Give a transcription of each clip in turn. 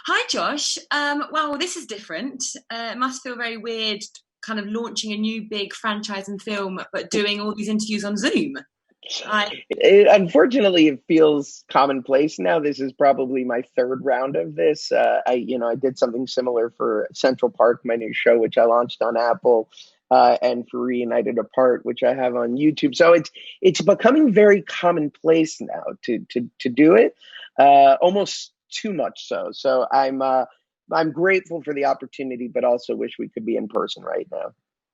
Hi, Josh. Well, this is different. It must feel very weird, kind of launching a new big franchise and film, but doing all these interviews on Zoom. I, Unfortunately, it feels commonplace now. This is probably my third round of this. I did something similar for Central Park, my new show, which I launched on Apple, and for Reunited Apart, which I have on YouTube. So it's becoming very commonplace now to do it, almost too much so. So I'm grateful for the opportunity, but also wish we could be in person right now.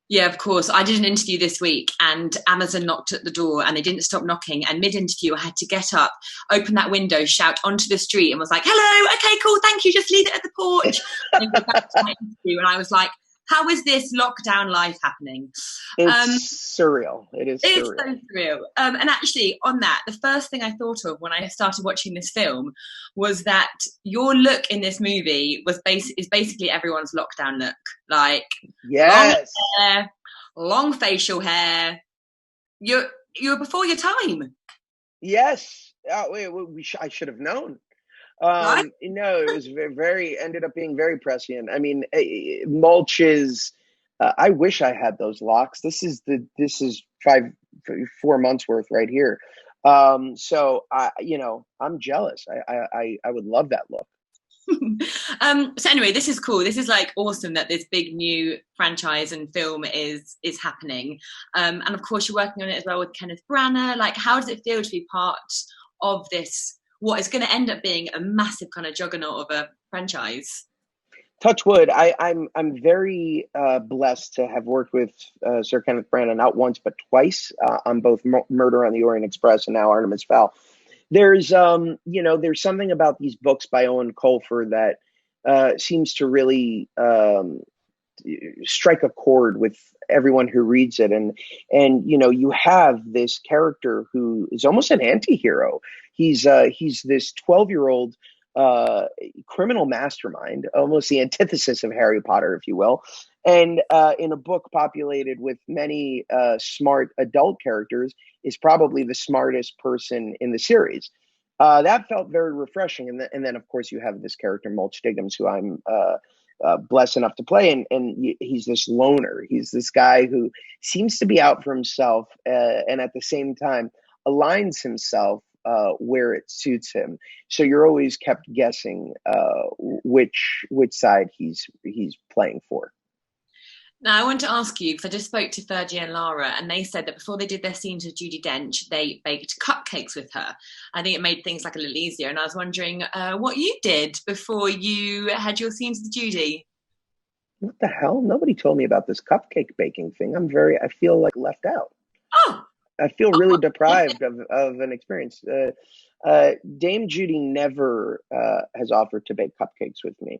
yeah, of course. I did an interview this week, and Amazon knocked at the door, and they didn't stop knocking. And mid-interview, I had to get up, open that window, shout onto the street, and was like, "Hello, okay, cool, thank you. Just leave it at the porch." And then go back to my interview, and I was like, "How is this lockdown life happening?" Um, It's surreal. It is It's surreal. so surreal. And actually, on that, the first thing I thought of when I started watching this film was that your look in this movie is basically everyone's lockdown look, like long Yes. hair, long facial hair. You're before your time, Yes. I should have known. right? No, it was very ended up being very prescient. I mean, mulch is. I wish I had those locks. This is 4 months worth right here. So I'm jealous. I would love that look. So anyway, this is cool. This is like awesome that this big new franchise and film is happening. And of course, you're working on it as well with Kenneth Branagh. Like, how does it feel to be part of this? What is going to end up being a massive kind of juggernaut of a franchise? Touch wood. I'm very blessed to have worked with Sir Kenneth Branagh not once but twice on both Murder on the Orient Express and now Artemis Fowl. There's something about these books by Owen Colfer that seems to really strike a chord with everyone who reads it, and you have this character who is almost an anti-hero. He's this 12-year-old criminal mastermind, almost the antithesis of Harry Potter, if you will, and in a book populated with many smart adult characters, is probably the smartest person in the series. That felt very refreshing, and then of course you have this character Mulch Diggums, who I'm blessed enough to play, and he's this loner. He's this guy who seems to be out for himself, and at the same time aligns himself where it suits him. So you're always kept guessing which side he's playing for. Now, I want to ask you, because I just spoke to Fergie and Lara, and they said that before they did their scenes with Judi Dench, they baked cupcakes with her. I think it made things like a little easier. And I was wondering what you did before you had your scenes with Judy. What the hell? Nobody told me about this cupcake baking thing. I feel like left out. Oh, I feel really oh, deprived of an experience. Dame Judy never has offered to bake cupcakes with me.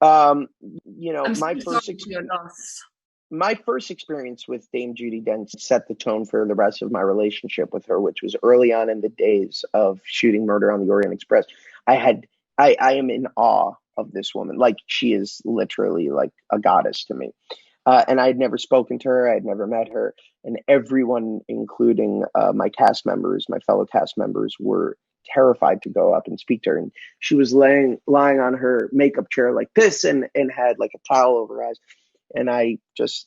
Um, you know, I'm so my sorry first for your loss. my first experience with Dame Judi Dench set the tone for the rest of my relationship with her, which was early on in the days of shooting Murder on the Orient Express. I had I am in awe of this woman. Like, she is literally like a goddess to me. And I had never spoken to her. I had never met her. And everyone, including my cast members, my fellow cast members, were terrified to go up and speak to her. And she was lying on her makeup chair like this, and had like a towel over her eyes. And I just,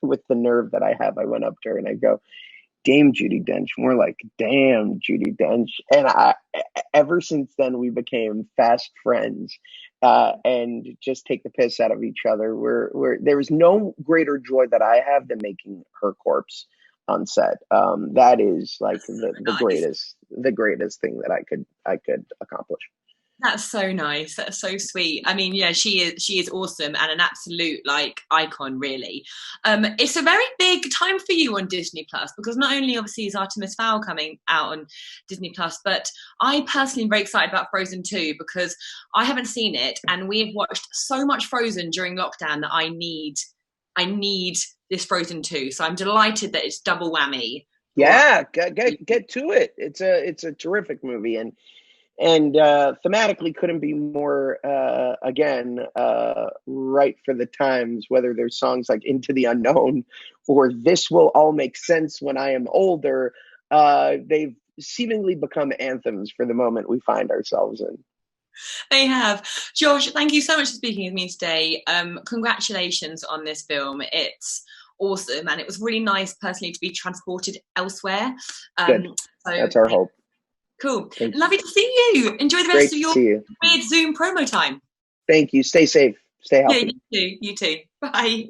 with the nerve that I have, I went up to her and I go, Dame Judi Dench, more like damn Judi Dench. And ever since then, we became fast friends, and just take the piss out of each other. There is no greater joy that I have than making her corpse on set. That is like Nice. the greatest thing that I could accomplish. That's so nice. That's so sweet. I mean, yeah, she is awesome and an absolute like icon, really. It's a very big time for you on Disney Plus because not only obviously is Artemis Fowl coming out on Disney Plus, but I personally am very excited about Frozen 2 because I haven't seen it and we have watched so much Frozen during lockdown that I need this Frozen 2. So I'm delighted that it's double whammy for Yeah, get to it. It's a terrific movie, and thematically couldn't be more again right for the times, whether there's songs like Into the Unknown or This Will All Make Sense When I Am Older. They've seemingly become anthems for the moment we find ourselves in. They have. Josh, thank you so much for speaking with me today. Congratulations on this film. It's awesome, and it was really nice personally to be transported elsewhere. Good. So That's our hope. Cool. Thank you. Lovely to see you. Enjoy the rest of your weird Zoom promo time. Thank you. Stay safe. Stay healthy. Yeah, you too. You too. Bye.